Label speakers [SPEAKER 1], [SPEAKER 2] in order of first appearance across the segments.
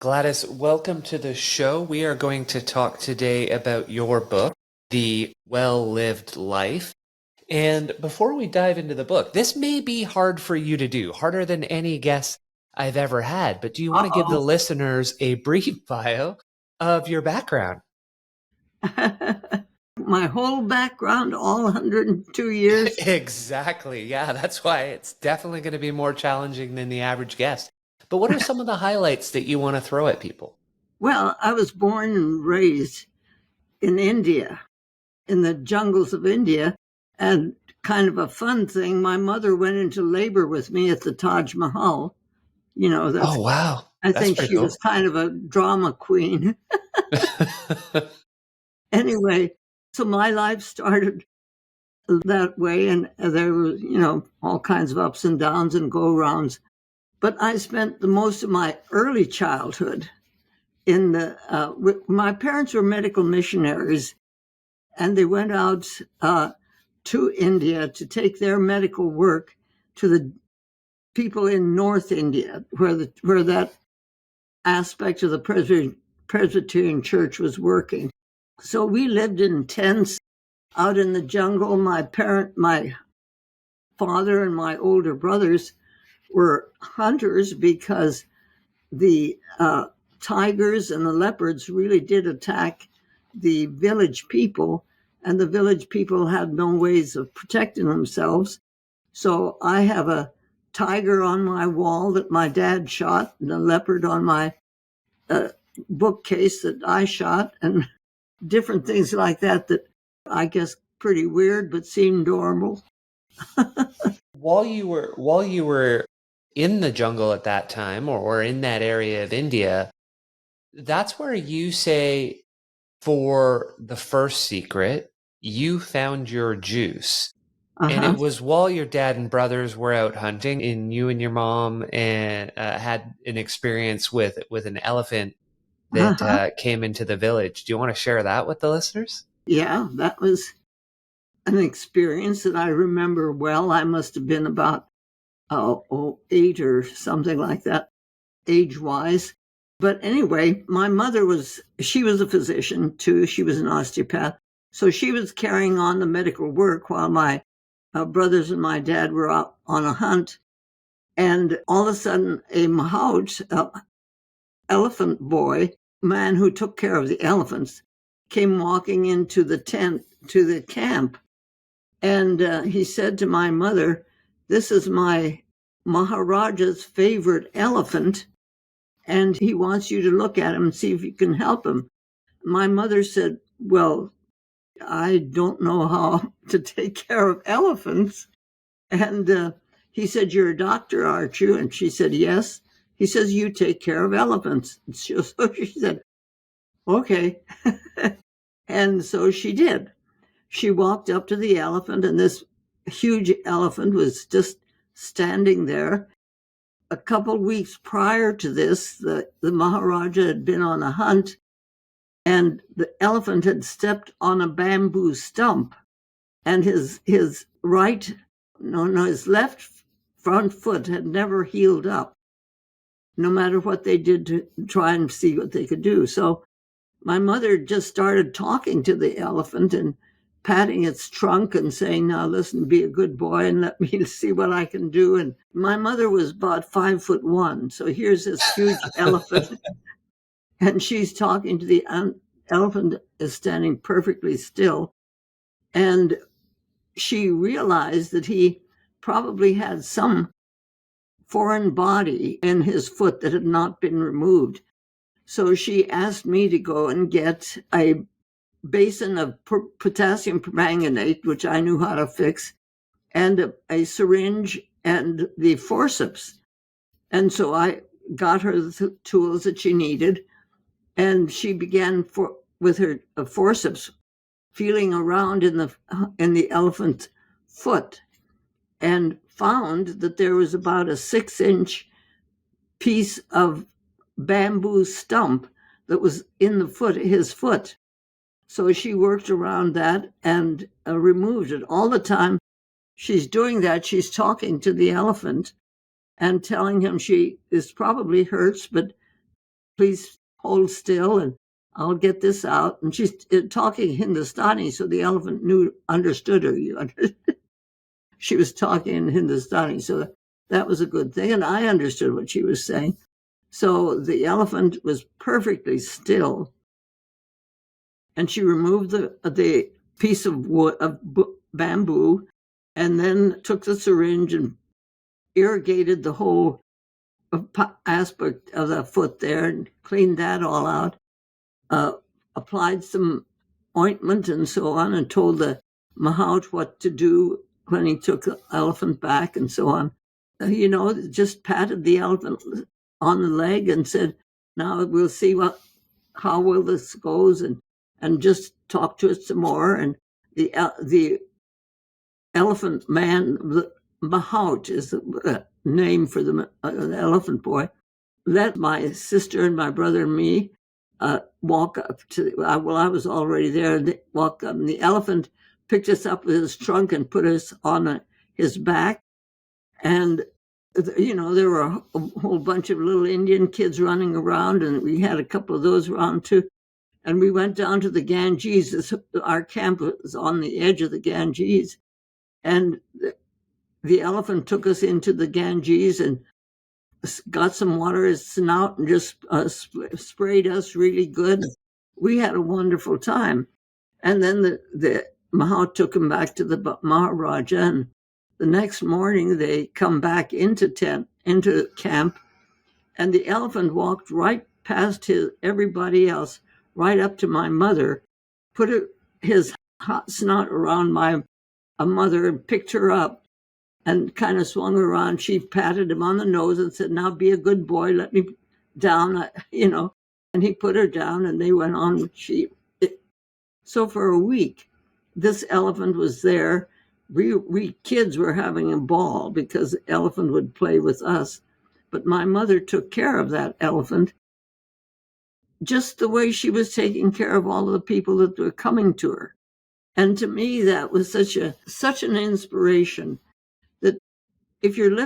[SPEAKER 1] Gladys, welcome to the show. We are going to talk today about your book, The Well-Lived Life. And before we dive into the book, this may be hard for you to do, harder than any guess I've ever had. But do you want to give the
[SPEAKER 2] Uh-oh.
[SPEAKER 1] listeners a brief bio of your background?
[SPEAKER 2] My whole background, all 102 years.
[SPEAKER 1] Exactly. Yeah, that's why it's definitely going to be more challenging than the average guest. But what are some of the highlights that you want to throw at people?
[SPEAKER 2] Well, I was born and raised in India, in the jungles of India. And kind of a fun thing, my mother went into labor with me at the Taj Mahal. That's,
[SPEAKER 1] Oh, wow.
[SPEAKER 2] I
[SPEAKER 1] That's
[SPEAKER 2] think
[SPEAKER 1] pretty
[SPEAKER 2] she was
[SPEAKER 1] cool.
[SPEAKER 2] kind of a drama queen. Anyway, so my life started that way. And there was, all kinds of ups and downs and go rounds. But I spent the most of my early childhood my parents were medical missionaries, and they went out to India to take their medical work to the people in North India, where that aspect of the Presbyterian Church was working. So we lived in tents out in the jungle. My father, and my older brothers were hunters because the tigers and the leopards really did attack the village people, and the village people had no ways of protecting themselves. So I have a tiger on my wall that my dad shot, and a leopard on my uh, bookcase that I shot, and different things like that I guess pretty weird but seemed normal.
[SPEAKER 1] While you were in the jungle at that time or in that area of India, that's where you say for the first secret, you found your juice. And
[SPEAKER 2] Uh-huh.
[SPEAKER 1] it was while your dad and brothers were out hunting, and you and your mom and had an experience with an elephant that
[SPEAKER 2] Uh-huh.
[SPEAKER 1] came into the village. Do you want to share that with the listeners?
[SPEAKER 2] Yeah, that was an experience that I remember well. I must have been about 8 or something like that, age-wise. But anyway, my mother she was a physician too. She was an osteopath. So she was carrying on the medical work while my brothers and my dad were out on a hunt. And all of a sudden, a mahout, elephant boy, man who took care of the elephants, came walking into the tent, to the camp. And he said to my mother, "This is my Maharaja's favorite elephant, and he wants you to look at him and see if you can help him." My mother said, "Well, I don't know how to take care of elephants." And he said, "You're a doctor, aren't you?" And she said, "Yes." He says, "You take care of elephants." So she said, "Okay." And so she did. She walked up to the elephant, and this huge elephant was just standing there. A couple weeks prior to this, the Maharaja had been on a hunt, and the elephant had stepped on a bamboo stump, and his his left front foot had never healed up, no matter what they did to try and see what they could do. So my mother just started talking to the elephant and patting its trunk and saying, "Now listen, be a good boy and let me see what I can do." And my mother was about 5'1". So here's this huge elephant, and she's talking to the elephant is standing perfectly still. And she realized that he probably had some foreign body in his foot that had not been removed. So she asked me to go and get a basin of potassium permanganate, which I knew how to fix, and a syringe and the forceps. And so I got her the tools that she needed, and she began with her forceps feeling around in the elephant's foot, and found that there was about a 6-inch piece of bamboo stump that was in his foot. So she worked around that and removed it. All the time she's doing that, she's talking to the elephant and telling him this probably hurts, but please hold still and I'll get this out. And she's talking Hindustani, so the elephant understood her. She was talking in Hindustani, so that was a good thing. And I understood what she was saying. So the elephant was perfectly still. And she removed the piece of wood, of bamboo, and then took the syringe and irrigated the whole aspect of the foot there and cleaned that all out. Applied some ointment and so on, and told the mahout what to do when he took the elephant back and so on. Just patted the elephant on the leg and said, "Now we'll see how well this goes," and just talk to it some more. And the elephant man, the mahout is the name for the elephant boy, let my sister and my brother and me walk up to, I was already there, and walk up, and the elephant picked us up with his trunk and put us on his back. And, there were a whole bunch of little Indian kids running around, and we had a couple of those around too. And we went down to the Ganges. Our camp was on the edge of the Ganges. And the elephant took us into the Ganges and got some water in his snout and just sprayed us really good. We had a wonderful time. And then the Mahout took him back to the Maharaja. And the next morning they come back into camp, and the elephant walked right past everybody else, right up to my mother, put his hot snout around my mother and picked her up and kind of swung her around. She patted him on the nose and said, "Now be a good boy, let me down," and he put her down and they went on with sheep. So for a week, this elephant was there. We kids were having a ball because the elephant would play with us. But my mother took care of that elephant just the way she was taking care of all of the people that were coming to her. And to me, that was such an inspiration, that if you're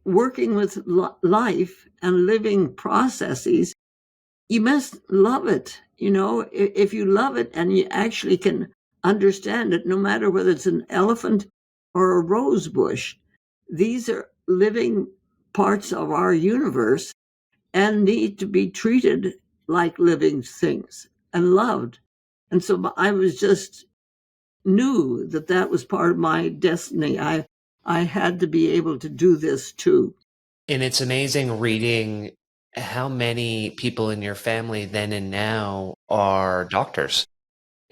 [SPEAKER 2] working with life and living processes, you must love it. If you love it and you actually can understand it, no matter whether it's an elephant or a rose bush, these are living parts of our universe and need to be treated like living things and loved. And so I was just knew that was part of my destiny. I had to be able to do this too.
[SPEAKER 1] And it's amazing reading how many people in your family then and now are doctors.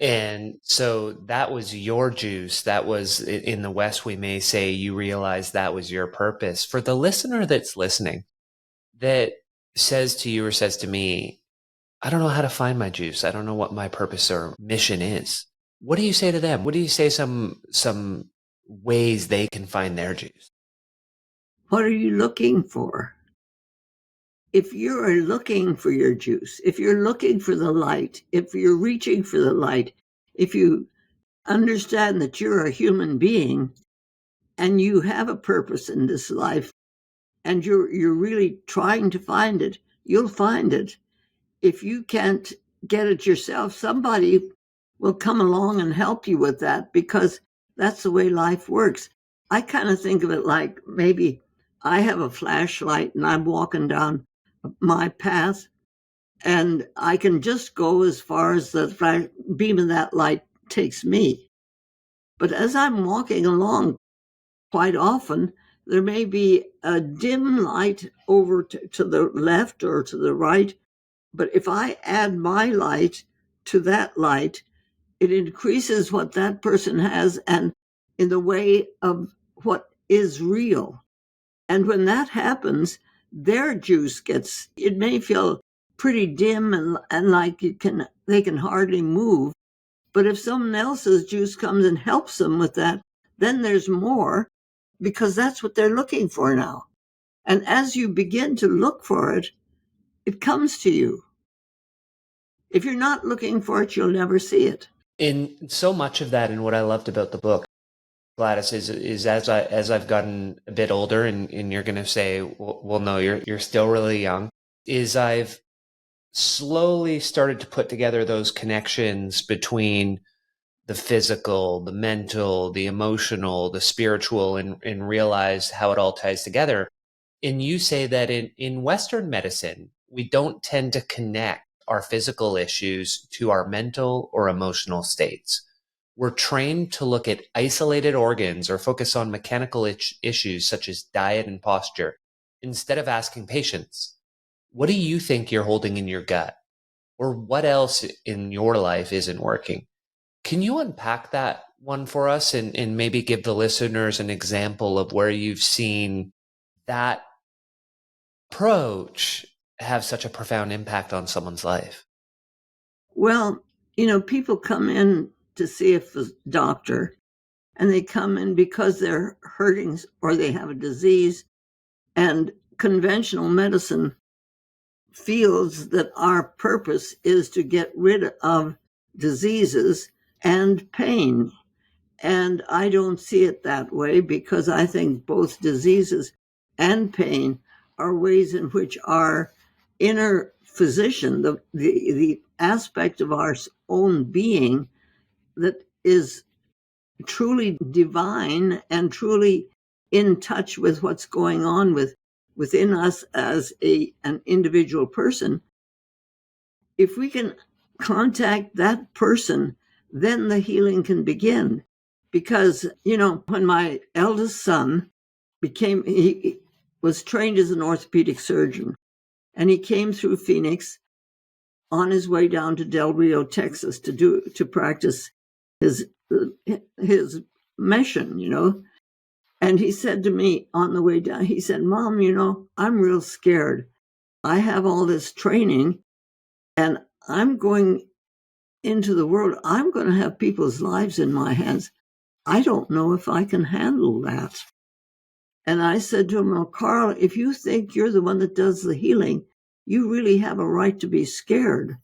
[SPEAKER 1] And so that was your juice. That was, in the West, we may say, you realized that was your purpose. For the listener that's listening, that says to you or says to me, "I don't know how to find my juice. I don't know what my purpose or mission is." What do you say to them? What do you say some ways they can find their juice?
[SPEAKER 2] What are you looking for? If you're looking for your juice, if you're looking for the light, if you're reaching for the light, if you understand that you're a human being and you have a purpose in this life and you're really trying to find it, you'll find it. If you can't get it yourself, somebody will come along and help you with that, because that's the way life works. I kind of think of it like maybe I have a flashlight and I'm walking down my path and I can just go as far as the beam of that light takes me. But as I'm walking along, quite often there may be a dim light over to the left or to the right. But if I add my light to that light, it increases what that person has and in the way of what is real. And when that happens, their juice it may feel pretty dim and like they can hardly move. But if someone else's juice comes and helps them with that, then there's more, because that's what they're looking for now. And as you begin to look for it, it comes to you. If you're not looking for it, you'll never see it.
[SPEAKER 1] In so much of that, and what I loved about the book, Gladys, is as I've gotten a bit older, and you're going to say, well, no, you're still really young, is I've slowly started to put together those connections between the physical, the mental, the emotional, the spiritual, and realized how it all ties together. And you say that in Western medicine, we don't tend to connect our physical issues to our mental or emotional states. We're trained to look at isolated organs or focus on mechanical issues such as diet and posture instead of asking patients, what do you think you're holding in your gut? Or what else in your life isn't working? Can you unpack that one for us and maybe give the listeners an example of where you've seen that approach have such a profound impact on someone's life?
[SPEAKER 2] Well, people come in to see a doctor, and they come in because they're hurting or they have a disease. And conventional medicine feels that our purpose is to get rid of diseases and pain. And I don't see it that way, because I think both diseases and pain are ways in which our inner physician, the aspect of our own being that is truly divine and truly in touch with what's going on within us as an individual person, if we can contact that person, then the healing can begin. Because, when my eldest son he was trained as an orthopedic surgeon, and he came through Phoenix on his way down to Del Rio, Texas to practice his mission. And he said to me on the way down, he said, "Mom, I'm real scared. I have all this training, and I'm going into the world. I'm going to have people's lives in my hands. I don't know if I can handle that." And I said to him, "Well, Carl, if you think you're the one that does the healing, you really have a right to be scared.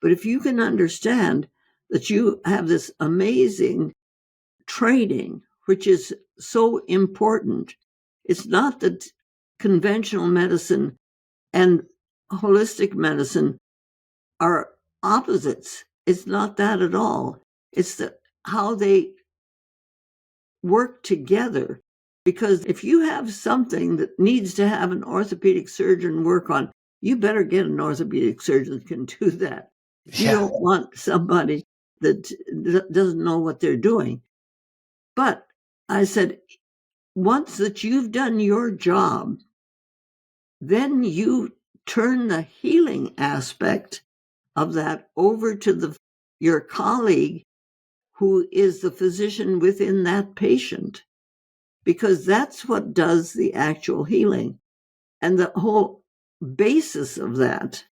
[SPEAKER 2] But if you can understand that you have this amazing training, which is so important, it's not that conventional medicine and holistic medicine are opposites. It's not that at all. It's how they work together. Because if you have something that needs to have an orthopedic surgeon work on, you better get an orthopedic surgeon that can do that. You
[SPEAKER 1] Yeah.
[SPEAKER 2] don't want somebody that doesn't know what they're doing. But I said, once that you've done your job, then you turn the healing aspect of that over to your colleague, who is the physician within that patient, because that's what does the actual healing. And the whole basis of that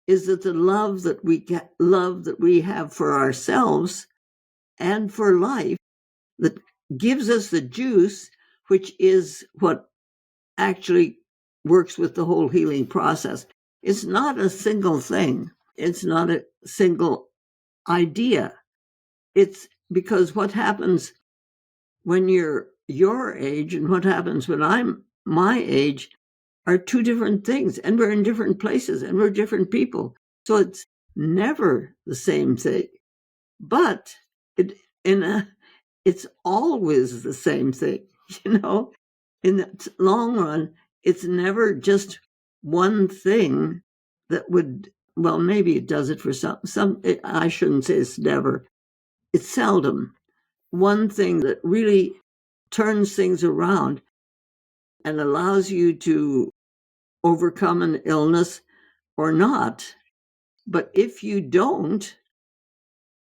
[SPEAKER 2] is that the love that we have for ourselves and for life, that gives us the juice, which is what actually works with the whole healing process. It's not a single thing. It's not a single idea. It's because what happens when you're your age and what happens when I'm my age are two different things, and we're in different places, and we're different people. So it's never the same thing. But it's always the same thing, you know. In the long run, it's never just one thing that would. Well, maybe it does it for some. I shouldn't say it's never. It's seldom one thing that really turns things around and allows you to overcome an illness or not. But if you don't,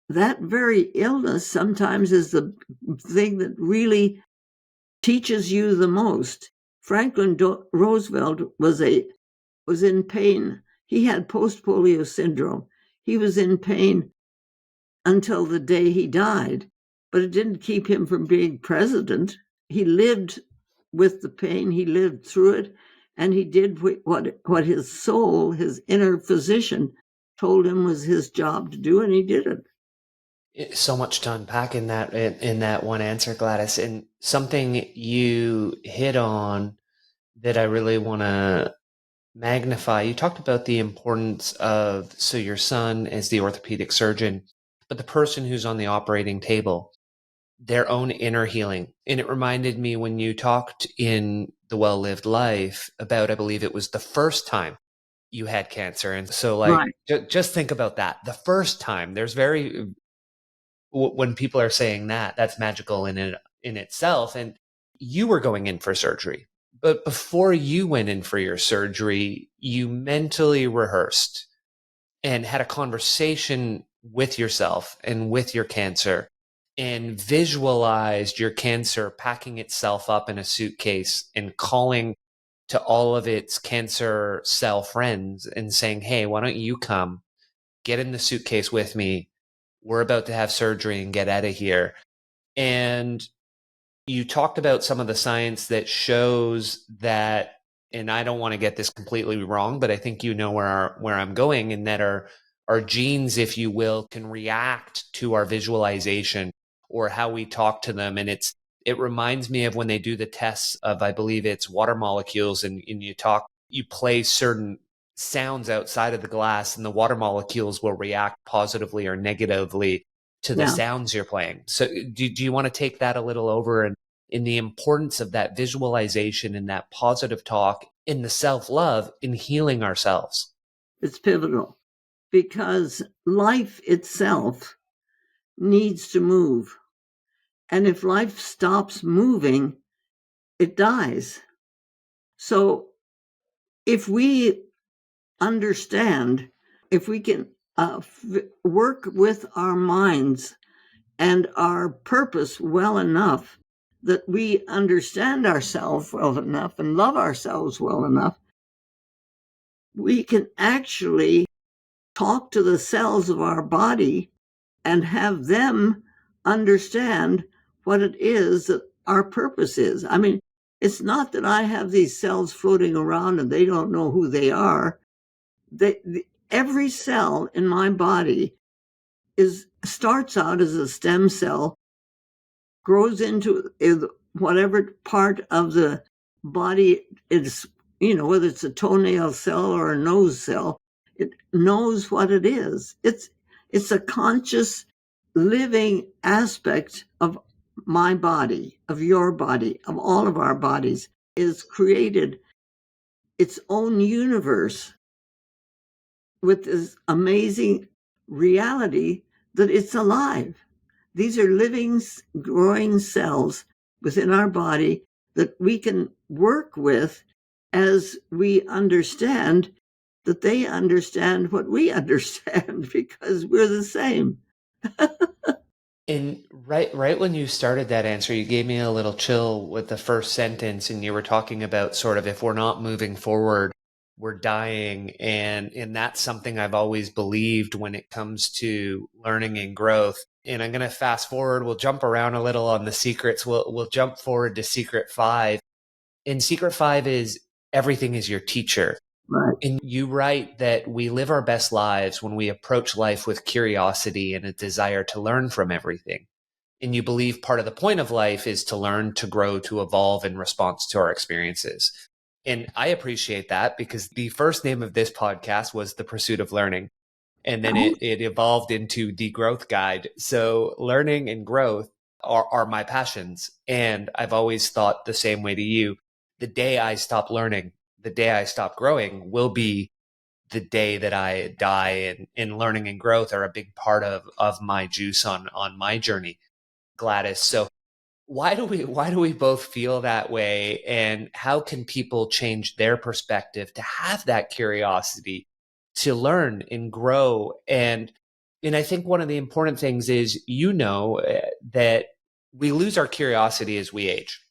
[SPEAKER 2] that very illness sometimes is the thing that really teaches you the most. Franklin Roosevelt was in pain. He had post-polio syndrome. He was in pain until the day he died, but it didn't keep him from being president. He lived with the pain. He lived through it, and he did what his soul, his inner physician, told him was his job to do, and he did it.
[SPEAKER 1] So much to unpack in that one answer, Gladys. And something you hit on that I really want to magnify, you talked about the importance of, so your son as the orthopedic surgeon, but the person who's on the operating table, their own inner healing. And it reminded me when you talked in The Well Lived Life about, I believe it was the first time you had cancer. And so, like,
[SPEAKER 2] Right.
[SPEAKER 1] just think about that. The first time, there's very, when people are saying that, that's magical in itself. And you were going in for surgery. But before you went in for your surgery, you mentally rehearsed and had a conversation with yourself and with your cancer and visualized your cancer packing itself up in a suitcase and calling to all of its cancer cell friends and saying, hey, why don't you come get in the suitcase with me? We're about to have surgery and get out of here. And you talked about some of the science that shows that, and I don't want to get this completely wrong, but I think you know where I'm going, and that our genes, if you will, can react to our visualization or how we talk to them. And it reminds me of when they do the tests of, I believe it's water molecules, and you play certain sounds outside of the glass and the water molecules will react positively or negatively to the
[SPEAKER 2] Yeah.
[SPEAKER 1] sounds you're playing. So do you want to take that a little over and in the importance of that visualization and that positive talk in the self-love in healing ourselves?
[SPEAKER 2] It's pivotal because life itself needs to move. And if life stops moving, it dies. So if we understand, if we can work with our minds and our purpose well enough that we understand ourselves well enough and love ourselves well enough, we can actually talk to the cells of our body and have them understand what it is that our purpose is. I mean, it's not that I have these cells floating around and they don't know who they are. Every cell in my body starts out as a stem cell, grows into whatever part of the body is, whether it's a toenail cell or a nose cell, it knows what it is. It's a conscious living aspect of my body, of your body, of all of our bodies, is created its own universe with this amazing reality that it's alive. These are living, growing cells within our body that we can work with as we understand that they understand what we understand because we're the same.
[SPEAKER 1] And right when you started that answer, you gave me a little chill with the first sentence, and you were talking about sort of, if we're not moving forward, we're dying. And that's something I've always believed when it comes to learning and growth. And I'm going to fast forward. We'll jump around a little on the secrets. We'll jump forward to secret 5. And secret 5 is everything is your teacher.
[SPEAKER 2] Right.
[SPEAKER 1] And you write that we live our best lives when we approach life with curiosity and a desire to learn from everything. And you believe part of the point of life is to learn, to grow, to evolve in response to our experiences. And I appreciate that because the first name of this podcast was The Pursuit of Learning. And then it evolved into The Growth Guide. So learning and growth are my passions. And I've always thought the same way to you. The day I stop learning, the day I stop growing will be the day that I die. And learning and growth are a big part of my juice on my journey, Gladys. So why do we both feel that way, and how can people change their perspective to have that curiosity to learn and grow? And I think one of the important things is, that we lose our curiosity as we age.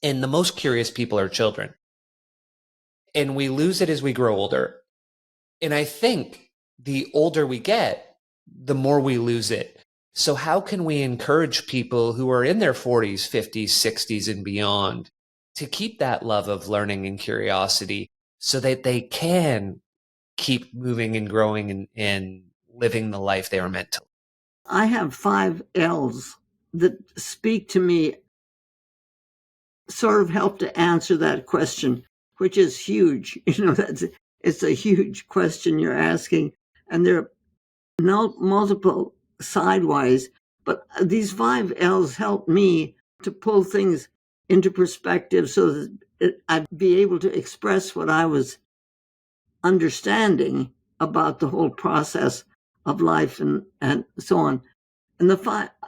[SPEAKER 1] And the most curious people are children. And we lose it as we grow older. And I think the older we get, the more we lose it. So how can we encourage people who are in their 40s, 50s, 60s, and beyond to keep that love of learning and curiosity so that they can keep moving and growing and living the life they were meant to?
[SPEAKER 2] I have 5 L's that speak to me, sort of help to answer that question. which is huge. It's a huge question you're asking, and there are multiple sidewise. But these 5 L's help me to pull things into perspective so that I'd be able to express what I was understanding about the whole process of life and so on. And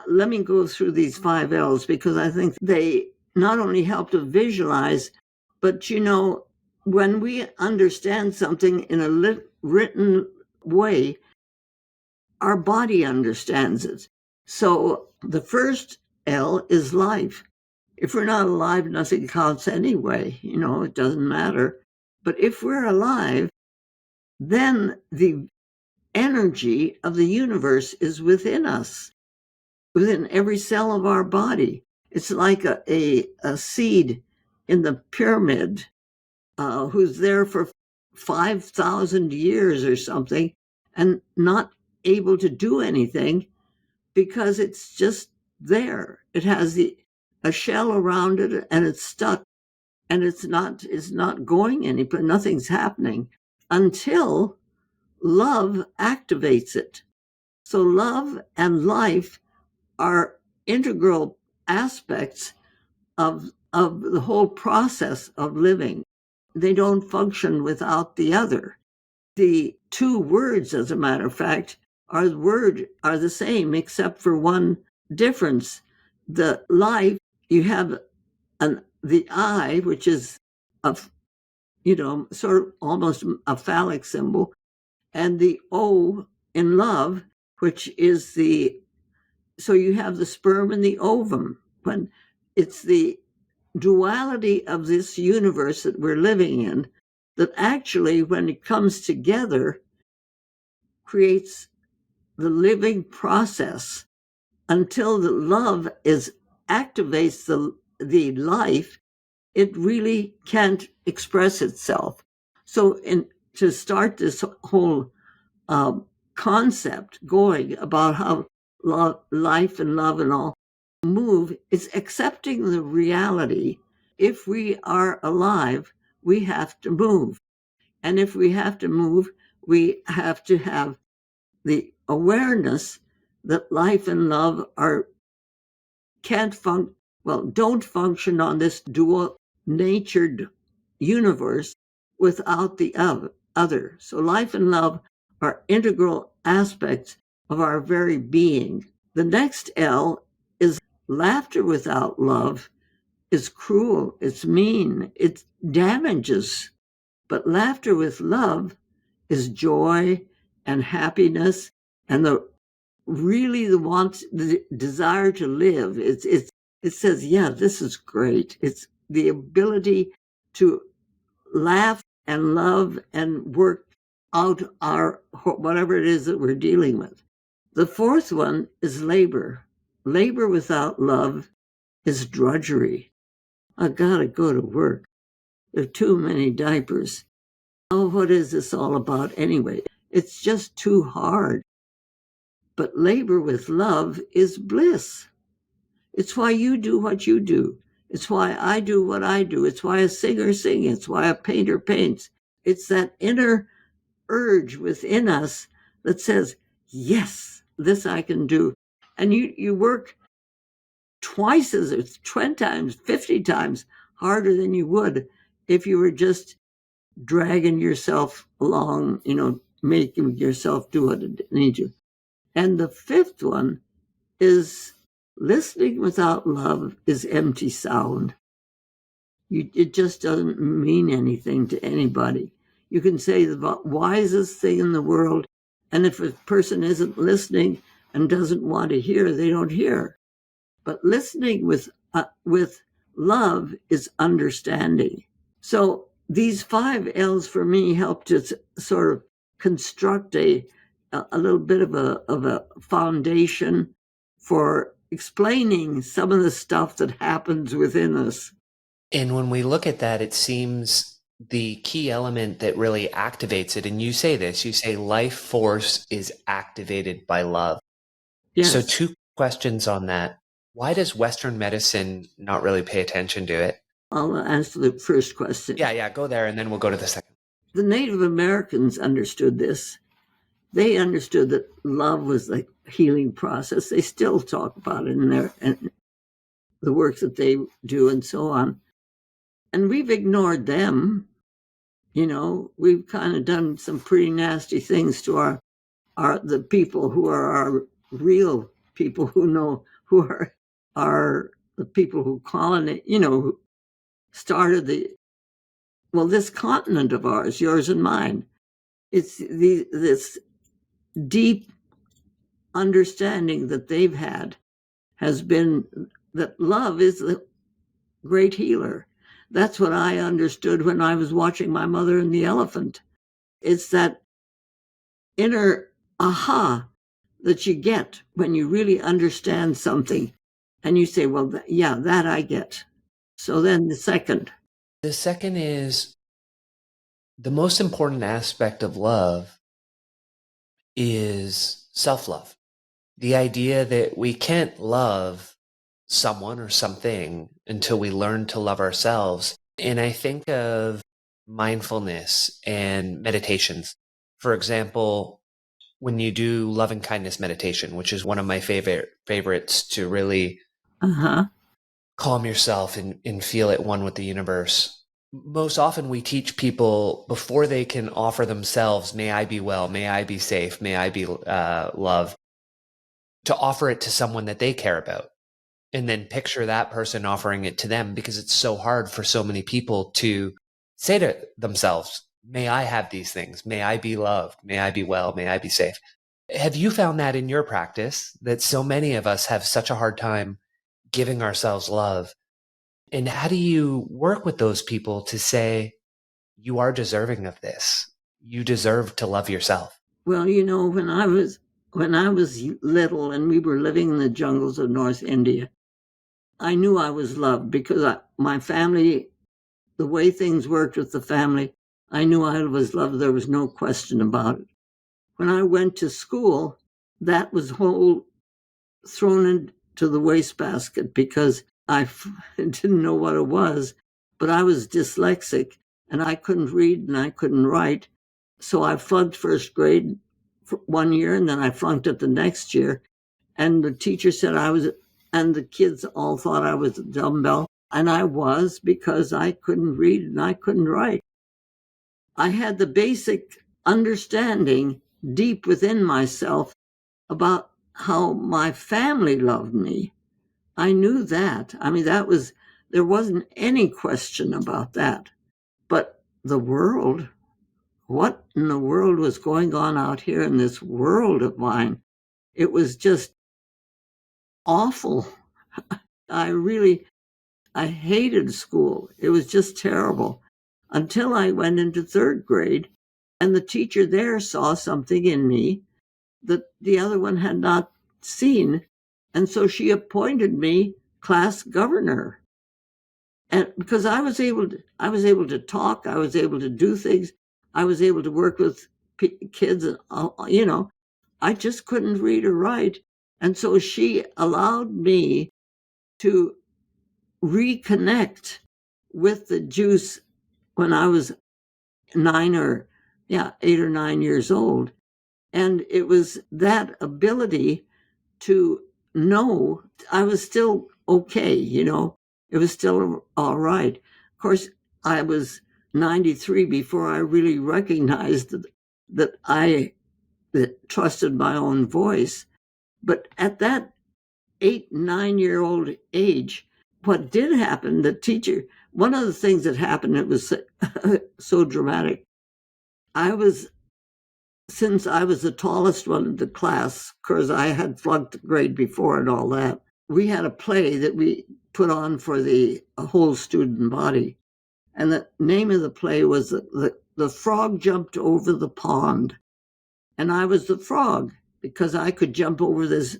[SPEAKER 2] let me go through these 5 L's because I think they not only help to visualize, but when we understand something in a written way, our body understands it. So the first L is life. If we're not alive, nothing counts anyway. It doesn't matter. But if we're alive, then the energy of the universe is within us, within every cell of our body. It's like a seed in the pyramid who's there for 5,000 years or something and not able to do anything because it's just there. It has a shell around it and it's stuck and it's not going anywhere. Nothing's happening until love activates it. So love and life are integral aspects of the whole process of living. They don't function without the other. The two words, as a matter of fact, are the same except for one difference. The life, you have the I, which is sort of almost a phallic symbol, and the O in love, which is so you have the sperm and the ovum. When it's the duality of this universe that we're living in that actually, when it comes together, creates the living process until the love activates the life. It really can't express itself. So to start this whole concept going about how life and love and all move, is accepting the reality. If we are alive, we have to move. And if we have to move, we have to have the awareness that life and love don't function on this dual natured universe without the other. So life and love are integral aspects of our very being. The next L is laughter without love is cruel, it's mean, it damages. But laughter with love is joy and happiness and the desire to live. It says, yeah, this is great. It's the ability to laugh and love and work out our whatever it is that we're dealing with. The fourth one is labor. Labor without love is drudgery. I gotta go to work. There are too many diapers. Oh, what is this all about anyway? It's just too hard. But labor with love is bliss. It's why you do what you do. It's why I do what I do. It's why a singer sings. It's why a painter paints. It's that inner urge within us that says, yes, this I can do. And you work twice 20 times, 50 times harder than you would if you were just dragging yourself along, making yourself do what it needs you. And the fifth one is listening without love is empty sound. It just doesn't mean anything to anybody. You can say the wisest thing in the world, and if a person isn't listening and doesn't want to hear, they don't hear. But listening with love is understanding. So these 5 L's for me help to sort of construct a little bit of a foundation for explaining some of the stuff that happens within us.
[SPEAKER 1] And when we look at that, it seems the key element that really activates it, and you say this, you say life force is activated by love.
[SPEAKER 2] Yes.
[SPEAKER 1] So 2 questions on that. Why does Western medicine not really pay attention to it?
[SPEAKER 2] I'll answer the first question.
[SPEAKER 1] Yeah, go there, and then we'll go to the second.
[SPEAKER 2] The Native Americans understood this. They understood that love was the healing process. They still talk about it in the work that they do and so on. And we've ignored them. We've kind of done some pretty nasty things to the people who are our real people who are the people who colonized, who started this continent of ours, yours and mine. It's this deep understanding that they've had has been that love is the great healer. That's what I understood when I was watching my mother and the elephant. It's that inner aha that you get when you really understand something and you say, well, that I get. So then the second.
[SPEAKER 1] The second is the most important aspect of love is self-love. The idea that we can't love someone or something until we learn to love ourselves. And I think of mindfulness and meditations. For example, when you do love and kindness meditation, which is one of my favorites to really calm yourself and feel at one with the universe. Most often we teach people before they can offer themselves, may I be well, may I be safe, may I be loved, to offer it to someone that they care about. And then picture that person offering it to them, because it's so hard for so many people to say to themselves, may I have these things? May I be loved? May I be well? May I be safe? Have you found that in your practice, that so many of us have such a hard time giving ourselves love? And how do you work with those people to say, you are deserving of this? You deserve to love yourself.
[SPEAKER 2] Well, when I was little and we were living in the jungles of North India, I knew I was loved because my family, the way things worked with the family, I knew I was loved. There was no question about it. When I went to school, that was thrown into the wastebasket because I didn't know what it was, but I was dyslexic and I couldn't read and I couldn't write. So I flunked first grade for 1 year and then I flunked it the next year. And the teacher said and the kids all thought I was a dumbbell. And I was, because I couldn't read and I couldn't write. I had the basic understanding deep within myself about how my family loved me. I knew that. I mean, there wasn't any question about that. But the world, what in the world was going on out here in this world of mine? It was just awful. I hated school. It was just terrible until I went into third grade and the teacher there saw something in me that the other one had not seen. And so she appointed me class governor. And because I was able to talk, I was able to do things, I was able to work with kids, and I just couldn't read or write. And so she allowed me to reconnect with the juice when I was 8 or 9 years old. And it was that ability to know I was still okay, it was still all right. Of course, I was 93 before I really recognized that I trusted my own voice. But at that 8, 9-year-old age, what did happen, one of the things that happened, it was so dramatic. Since I was the tallest one in the class, because I had flunked the grade before and all that, we had a play that we put on for the whole student body. And the name of the play was The Frog Jumped Over the Pond. And I was the frog because I could jump over this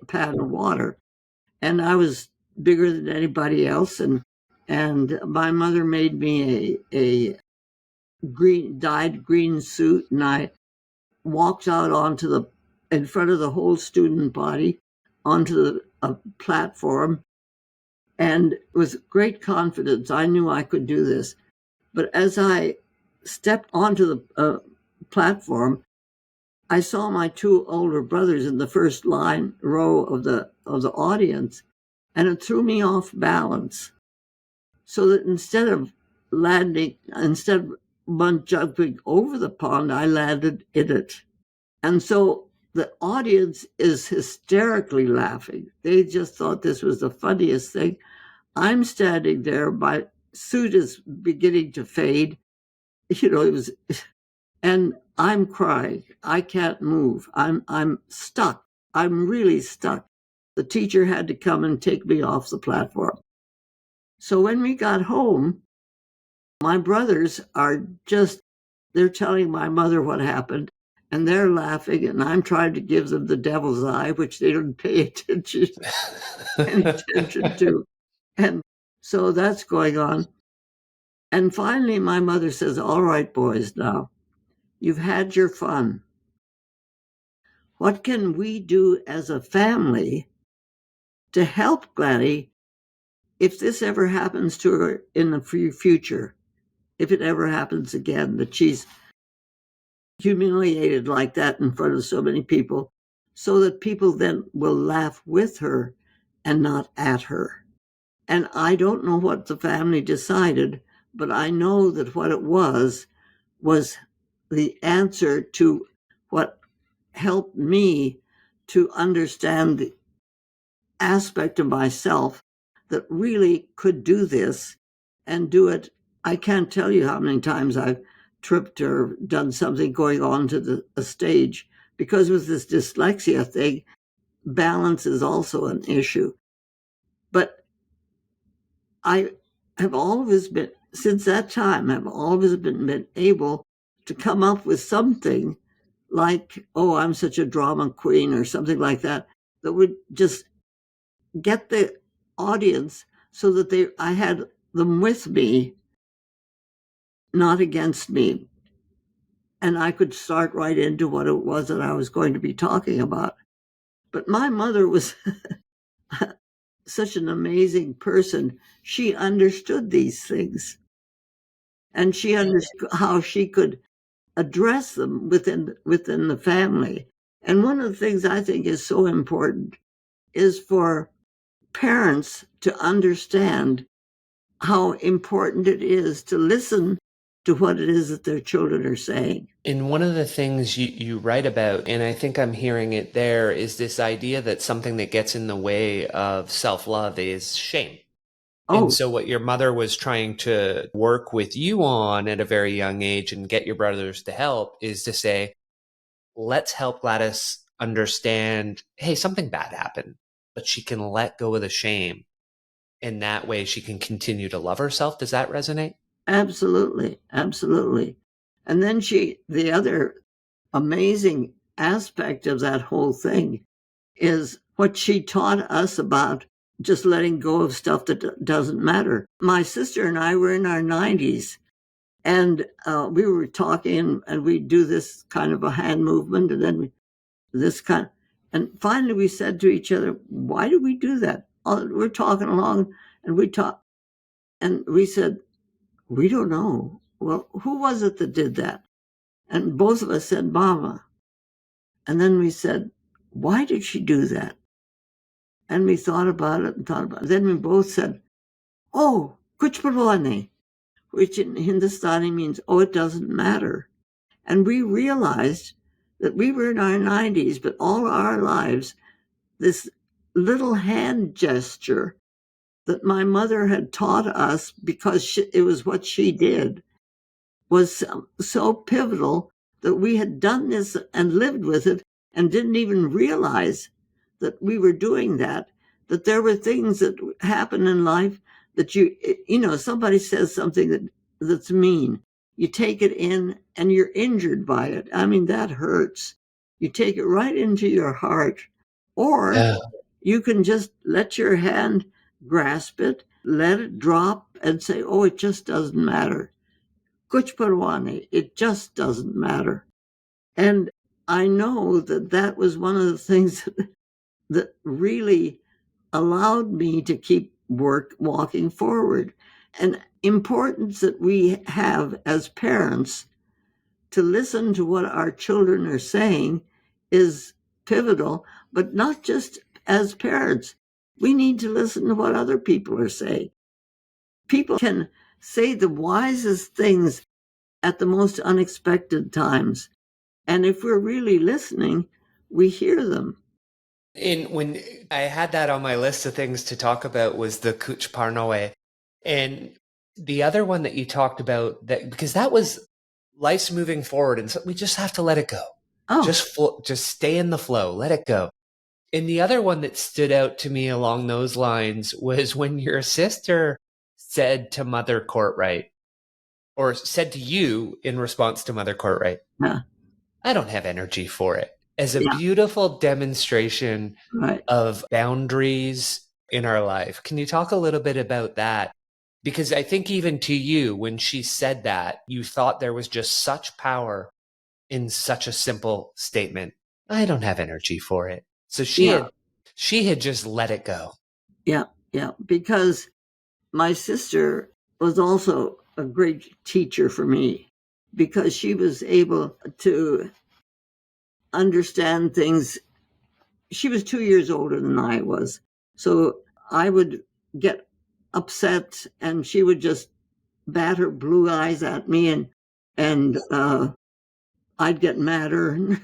[SPEAKER 2] pad of water. And I was bigger than anybody else. And my mother made me a dyed green suit, and I walked out in front of the whole student body onto a platform. And with great confidence, I knew I could do this. But as I stepped onto the platform, I saw my two older brothers in the first row of the audience, and it threw me off balance. So that instead of jumping over the pond, I landed in it. And so the audience is hysterically laughing. They just thought this was the funniest thing. I'm standing there, my suit is beginning to fade. It was, and I'm crying. I can't move. I'm stuck. I'm really stuck. The teacher had to come and take me off the platform. So when we got home, my brothers are they're telling my mother what happened, and they're laughing, and I'm trying to give them the devil's eye, which they don't pay any attention to. And so that's going on. And finally, my mother says, "All right, boys, now you've had your fun. What can we do as a family to help Gladys if this ever happens to her in the future? If it ever happens again, that she's humiliated like that in front of so many people, so that people then will laugh with her and not at her." And I don't know what the family decided, but I know that what it was the answer to what helped me to understand the aspect of myself that really could do this and do it. I can't tell you how many times I've tripped or done something going on to a stage, because with this dyslexia thing, balance is also an issue. But I have always been, since that time, I've always been able to come up with something like, "Oh, I'm such a drama queen," or something like that, that would just get the audience so that I had them with me, not against me. And I could start right into what it was that I was going to be talking about. But my mother was such an amazing person. She understood these things, and she understood how she could address them within the family. And one of the things I think is so important is for parents to understand how important it is to listen to what it is that their children are saying.
[SPEAKER 1] And one of the things you write about, and I think I'm hearing it there, is this idea that something that gets in the way of self-love is shame. And
[SPEAKER 2] Oh,
[SPEAKER 1] so what your mother was trying to work with you on at a very young age and get your brothers to help is to say, let's help Gladys understand, hey, something bad happened, but she can let go of the shame. And that way she can continue to love herself. Does that resonate?
[SPEAKER 2] absolutely, absolutely. And then the other amazing aspect of that whole thing is what she taught us about just letting go of stuff that doesn't matter. My sister and I were in our 90s, and we were talking, and we'd do this kind of a hand movement, and then this kind of, and finally we said to each other, "Why do we do that?" We're talking along, and we said, "We don't know." "Well, who was it that did that?" And both of us said, "Mama." And then we said, "Why did she do that?" And we thought about it and thought about it. Then we both said, "Oh, kuch parwa nahi," which in Hindustani means, "Oh, it doesn't matter." And we realized that we were in our 90s, but all our lives, this little hand gesture that my mother had taught us, because it was what she did, was so pivotal that we had done this and lived with it and didn't even realize that we were doing that there were things that happen in life that somebody says something that's mean. You take it in and you're injured by it. I mean, that hurts. You take it right into your heart. Or
[SPEAKER 1] Yeah.
[SPEAKER 2] you can just let your hand grasp it, let it drop, and say, "Oh, it just doesn't matter. Kuch parwane, it just doesn't matter." And I know that was one of the things that really allowed me to keep work walking forward. And importance that we have as parents to listen to what our children are saying is pivotal, but not just as parents. We need to listen to what other people are saying. People can say the wisest things at the most unexpected times. And if we're really listening, we hear them.
[SPEAKER 1] And when I had that on my list of things to talk about was the Kuch Parnoe. And the other one that you talked about, that because that was life's moving forward and so we just have to let it go.
[SPEAKER 2] Oh,
[SPEAKER 1] Just stay in the flow, let it go. And the other one that stood out to me along those lines was when your sister said to Mother Courtright, or said to you in response to Mother Courtright,
[SPEAKER 2] yeah,
[SPEAKER 1] I don't have energy for it, as a
[SPEAKER 2] yeah,
[SPEAKER 1] beautiful demonstration
[SPEAKER 2] right.
[SPEAKER 1] of boundaries in our life. Can you talk a little bit about that? Because I think even to you, when she said that, you thought there was just such power in such a simple statement. I don't have energy for it. So
[SPEAKER 2] Yeah,
[SPEAKER 1] she had just let it go.
[SPEAKER 2] yeah, yeah. Because my sister was also a great teacher for me because she was able to understand things. She was 2 years older than I was. So I would get upset and she would just bat her blue eyes at me and I'd get madder and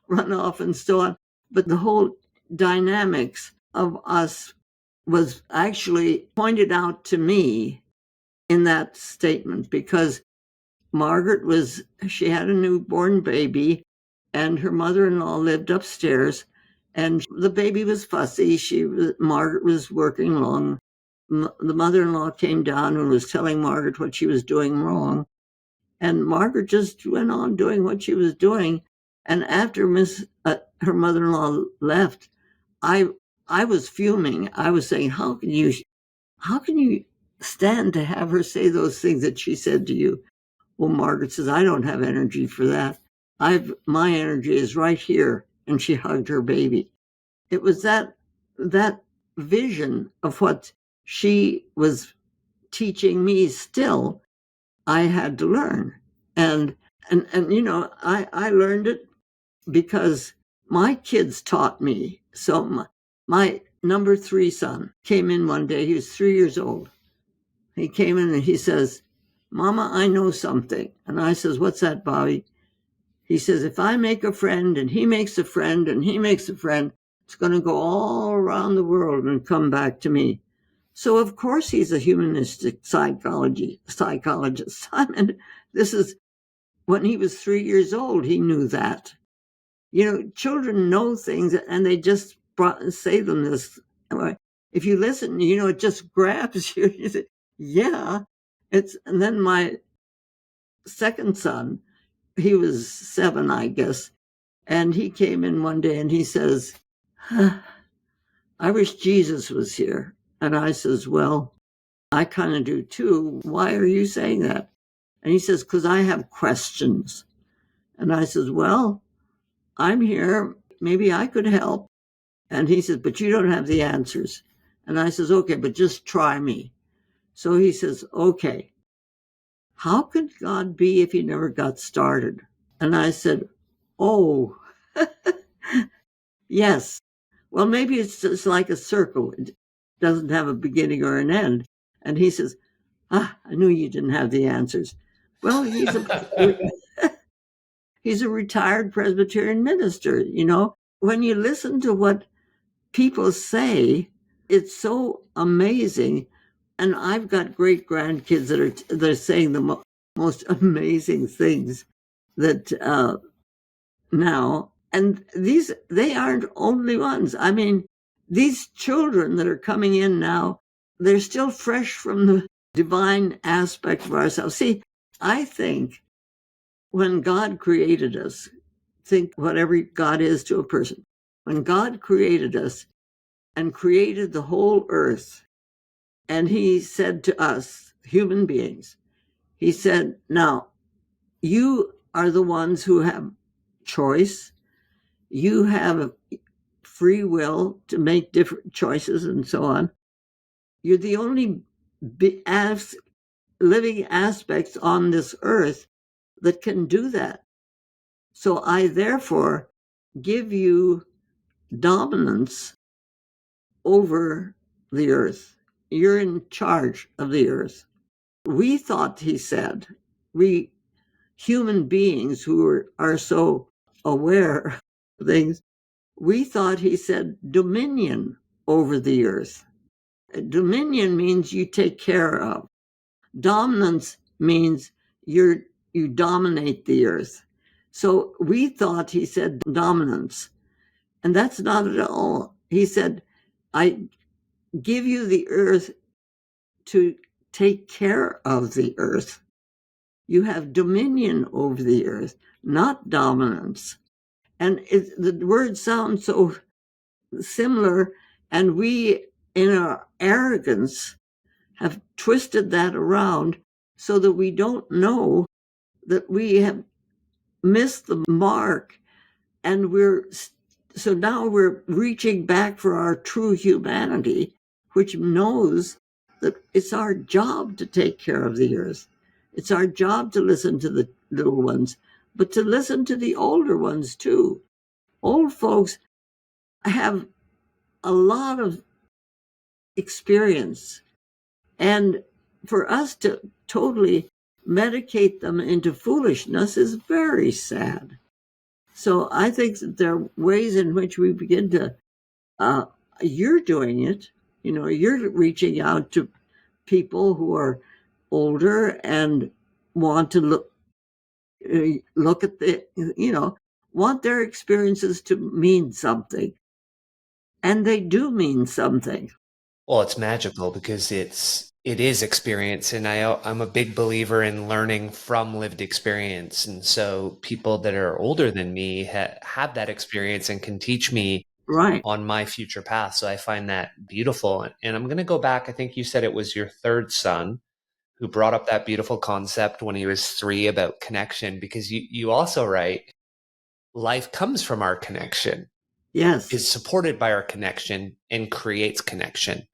[SPEAKER 2] run off and so on. But the whole dynamics of us was actually pointed out to me in that statement because she had a newborn baby and her mother-in-law lived upstairs and the baby was fussy. Margaret was working long. The mother-in-law came down and was telling Margaret what she was doing wrong. And Margaret just went on doing what she was doing. And after her mother-in-law left, I I was fuming. I was saying, how can you stand to have her say those things that she said to you? Well, Margaret says, I don't have energy for that. My energy is right here. And she hugged her baby. It was that vision of what she was teaching me still I had to learn. And I learned it because my kids taught me. So my number 3 son came in one day. He was 3 years old. He came in and he says, Mama, I know something. And I says, what's that, Bobby? He says, if I make a friend and he makes a friend and he makes a friend, it's going to go all around the world and come back to me. So of course he's a humanistic psychologist. I mean, this is when he was 3 years old, he knew that. Children know things and they just say them this way. If you listen, it just grabs you. You say, yeah. And then my second son, he was 7, I guess. And he came in one day and he says, I wish Jesus was here. And I says, well, I kind of do too. Why are you saying that? And he says, because I have questions. And I says, well, I'm here. Maybe I could help. And he says, but you don't have the answers. And I says, okay, but just try me. So he says, okay, how could God be if he never got started? And I said, oh, yes. Well, maybe it's just like a circle. It doesn't have a beginning or an end. And he says, I knew you didn't have the answers. Well, he's a retired Presbyterian minister. When you listen to what people say, it's so amazing. And I've got great grandkids that are saying the most amazing things that now. And they aren't only ones. I mean, these children that are coming in now, they're still fresh from the divine aspect of ourselves. See, I think when God created us, think whatever God is to a person, when God created us and created the whole earth, and he said to us, human beings, he said, now, you are the ones who have choice. You have free will to make different choices and so on. You're the only living aspects on this earth that can do that. So I therefore give you dominance over the earth. You're in charge of the earth. We thought, he said, we human beings who are so aware of things, we thought, he said, dominion over the earth. Dominion means you take care of. Dominance means you dominate the earth. So we thought, he said, dominance. And that's not at all. He said, I give you the earth to take care of the earth. You have dominion over the earth, not dominance. And the words sound so similar, and we, in our arrogance, have twisted that around so that we don't know that we have missed the mark, and so now we're reaching back for our true humanity, which knows that it's our job to take care of the earth. It's our job to listen to the little ones, but to listen to the older ones too. Old folks have a lot of experience, and for us to totally medicate them into foolishness is very sad. So I think that there are ways in which we begin to, you're doing it, you're reaching out to people who are older and want to look at want their experiences to mean something. And they do mean something.
[SPEAKER 1] Well, it's magical because it is experience, and I'm a big believer in learning from lived experience. And so people that are older than me have that experience and can teach me
[SPEAKER 2] Right.
[SPEAKER 1] on my future path. So I find that beautiful. And I'm going to go back. I think you said it was your third son who brought up that beautiful concept when he was 3 about connection, because you also write, life comes from our connection.
[SPEAKER 2] Yes.
[SPEAKER 1] Is supported by our connection and creates connection.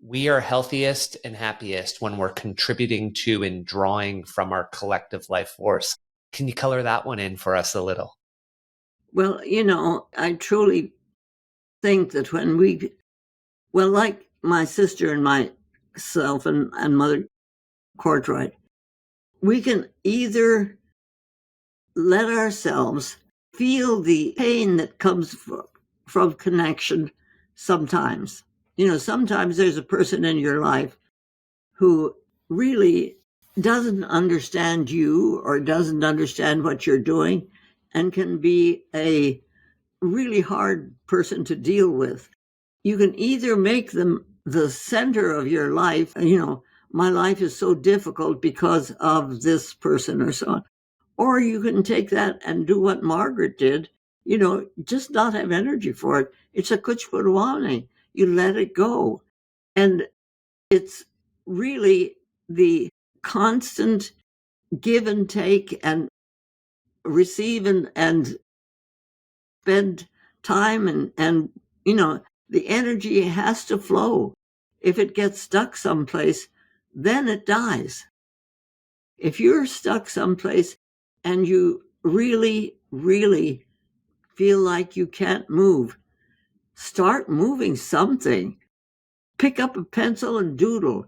[SPEAKER 1] We are healthiest and happiest when we're contributing to and drawing from our collective life force. Can you color that one in for us a little?
[SPEAKER 2] Well, I truly think that when like my sister and myself and Mother Courtwright, we can either let ourselves feel the pain that comes from connection sometimes. Sometimes there's a person in your life who really doesn't understand you or doesn't understand what you're doing and can be a really hard person to deal with. You can either make them the center of your life, my life is so difficult because of this person or so on. Or you can take that and do what Margaret did, just not have energy for it. It's a kuchpurwani. You let it go. And it's really the constant give and take and receive and spend time and the energy has to flow. If it gets stuck someplace, then it dies. If you're stuck someplace and you really, really feel like you can't move, start moving something. Pick up a pencil and doodle.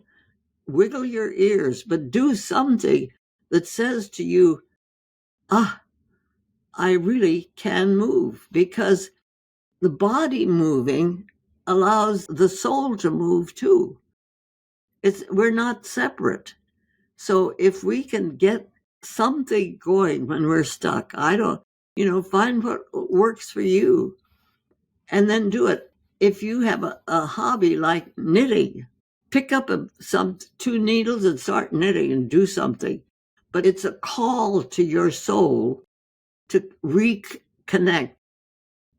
[SPEAKER 2] Wiggle your ears, but do something that says to you, I really can move, because the body moving allows the soul to move too. We're not separate. So if we can get something going when we're stuck, find what works for you and then do it. If you have a hobby like knitting, pick up some 2 needles and start knitting and do something. But it's a call to your soul to reconnect.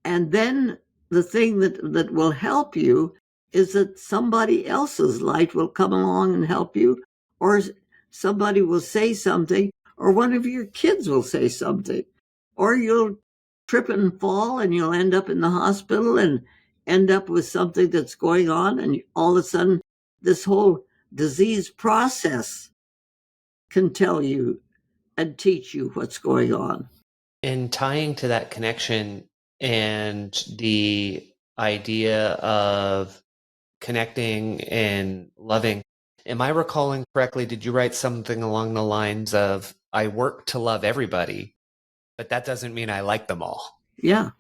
[SPEAKER 2] And then the thing that will help you is that somebody else's light will come along and help you, or somebody will say something, or one of your kids will say something, or you'll trip and fall and you'll end up in the hospital and end up with something that's going on, and all of a sudden, this whole disease process can tell you and teach you what's going on.
[SPEAKER 1] And tying to that connection and the idea of connecting and loving, am I recalling correctly? Did you write something along the lines of, I work to love everybody, but that doesn't mean I like them all?
[SPEAKER 2] Yeah,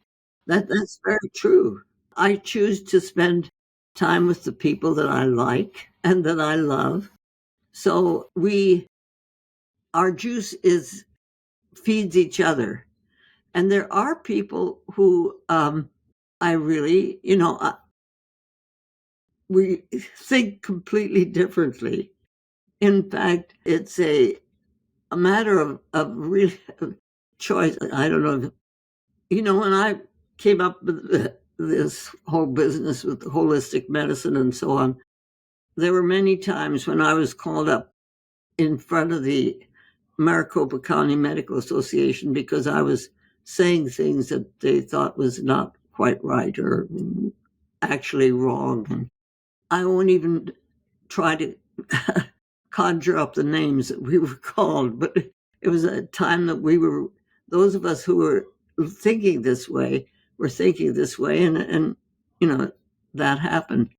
[SPEAKER 2] that's very true. I choose to spend time with the people that I like and that I love. So our juice feeds each other. And there are people who I really, we think completely differently. In fact, it's a matter of really choice. I don't know. When I came up with this whole business with holistic medicine and so on, there were many times when I was called up in front of the Maricopa County Medical Association because I was saying things that they thought was not quite right or actually wrong. And I won't even try to conjure up the names that we were called, but it was a time that those of us who were thinking this way, were thinking this way, and that happened.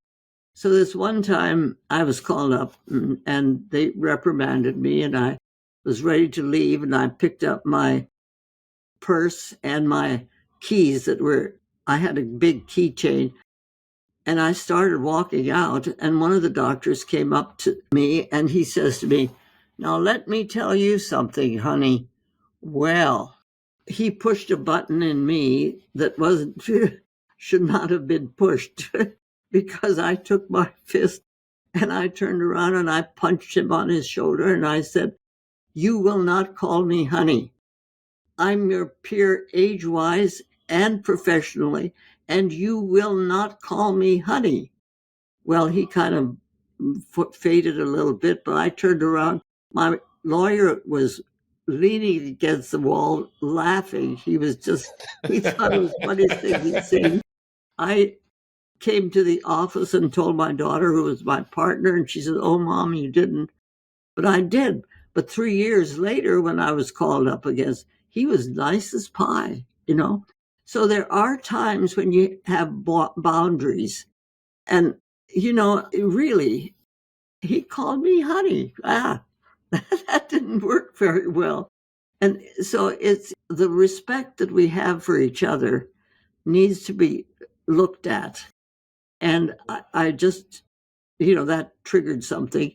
[SPEAKER 2] So this one time I was called up and they reprimanded me, and I was ready to leave, and I picked up my purse and my keys I had a big keychain, and I started walking out, and one of the doctors came up to me and he says to me, "Now let me tell you something, honey." Well, he pushed a button in me that wasn't should not have been pushed because I took my fist and I turned around and I punched him on his shoulder and I said, "You will not call me honey. I'm your peer age-wise and professionally, and you will not call me honey." Well, he kind of faded a little bit, but I turned around. My lawyer was leaning against the wall, laughing. He thought it was the funniest thing he'd seen. I came to the office and told my daughter, who was my partner, and she said, "Oh, Mom, you didn't." But I did. But 3 years later, when I was called up against, he was nice as pie. So there are times when you have boundaries. And, really, he called me honey. That didn't work very well. And so it's the respect that we have for each other needs to be looked at. And I just, that triggered something.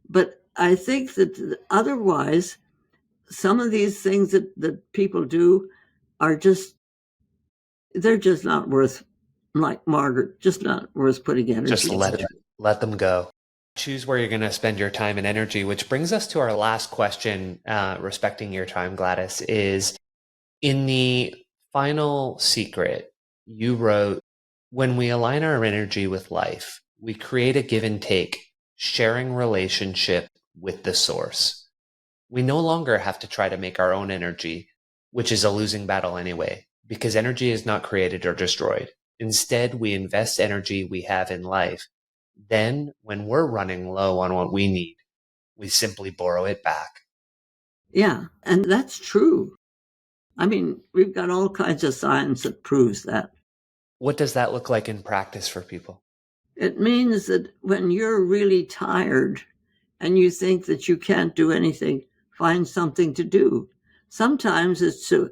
[SPEAKER 2] But I think that otherwise, some of these things that people do are they're just not worth, like Margaret, just not worth putting
[SPEAKER 1] Just
[SPEAKER 2] energy into.
[SPEAKER 1] let them go. Choose where you're going to spend your time and energy, which brings us to our last question, respecting your time, Gladys, is in the final secret, you wrote, when we align our energy with life, we create a give and take, sharing relationship with the source. We no longer have to try to make our own energy, which is a losing battle anyway, because energy is not created or destroyed. Instead, we invest energy we have in life. Then, when we're running low on what we need, we simply borrow it back.
[SPEAKER 2] Yeah, and that's true. I mean, we've got all kinds of science that proves that.
[SPEAKER 1] What does that look like in practice for people?
[SPEAKER 2] It means that when you're really tired and you think that you can't do anything, find something to do. Sometimes it's to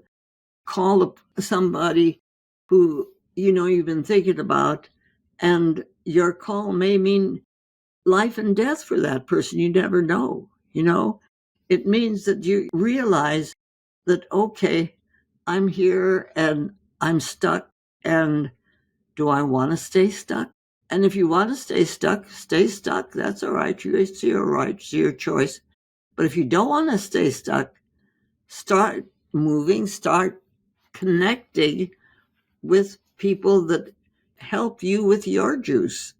[SPEAKER 2] call somebody who you've been thinking about, and your call may mean life and death for that person. You never know. It means that you realize that, okay, I'm here and I'm stuck, and do I want to stay stuck? And if you want to stay stuck, stay stuck. That's all right. It's your right, it's your choice. But if you don't want to stay stuck, start moving, start connecting with people that help you with your juice,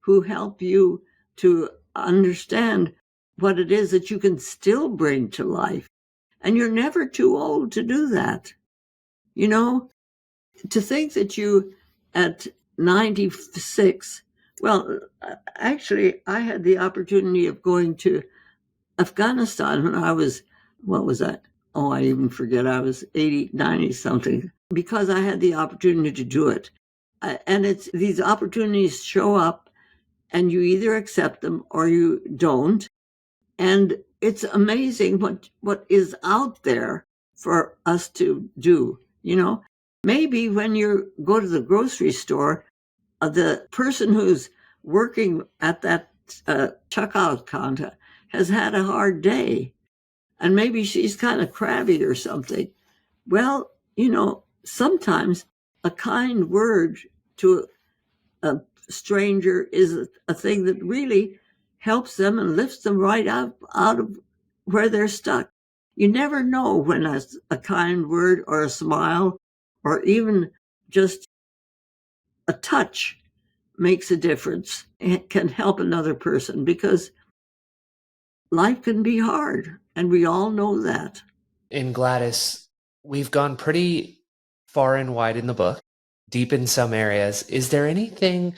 [SPEAKER 2] who help you to understand what it is that you can still bring to life. And you're never too old to do that. To think that you, at 96. Well, actually, I had the opportunity of going to Afghanistan when I was, what was that? Oh, I even forget. I was 80, 90 something because I had the opportunity to do it. And it's these opportunities show up and you either accept them or you don't. And it's amazing what is out there for us to do. Maybe when you go to the grocery store, the person who's working at that checkout counter has had a hard day and maybe she's kind of crabby or something. Well, sometimes a kind word to a stranger is a thing that really helps them and lifts them right up out of where they're stuck. You never know when a kind word or a smile or even just a touch makes a difference. It can help another person because life can be hard, and we all know that.
[SPEAKER 1] In Gladys, we've gone pretty far and wide in the book, deep in some areas. Is there anything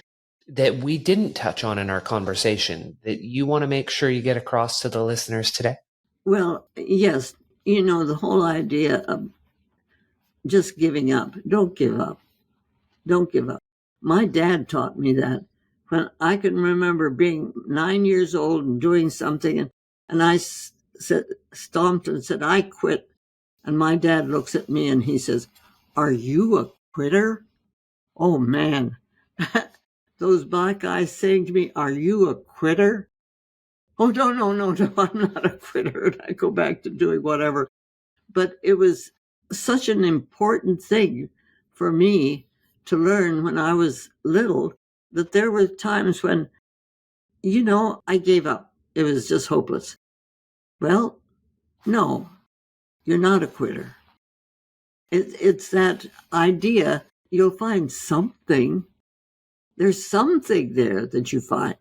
[SPEAKER 1] that we didn't touch on in our conversation that you want to make sure you get across to the listeners today?
[SPEAKER 2] Well, yes, the whole idea of just giving up. Don't give up. Don't give up. My dad taught me that when I can remember being 9 years old and doing something, and I stomped and said, I quit. And my dad looks at me and he says, are you a quitter? Oh, man. Those black eyes saying to me, are you a quitter? Oh, no, no, no, no, I'm not a quitter. And I go back to doing whatever. But it was such an important thing for me to learn when I was little that there were times when, I gave up. It was just hopeless. Well, no, you're not a quitter. It's that idea you'll find something. There's something there that you find.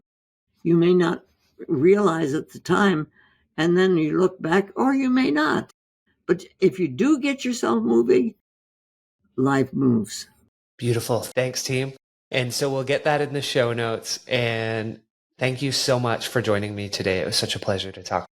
[SPEAKER 2] You may not realize at the time, and then you look back, or you may not. But if you do get yourself moving, life moves.
[SPEAKER 1] Beautiful. Thanks, team. And so we'll get that in the show notes. And thank you so much for joining me today. It was such a pleasure to talk.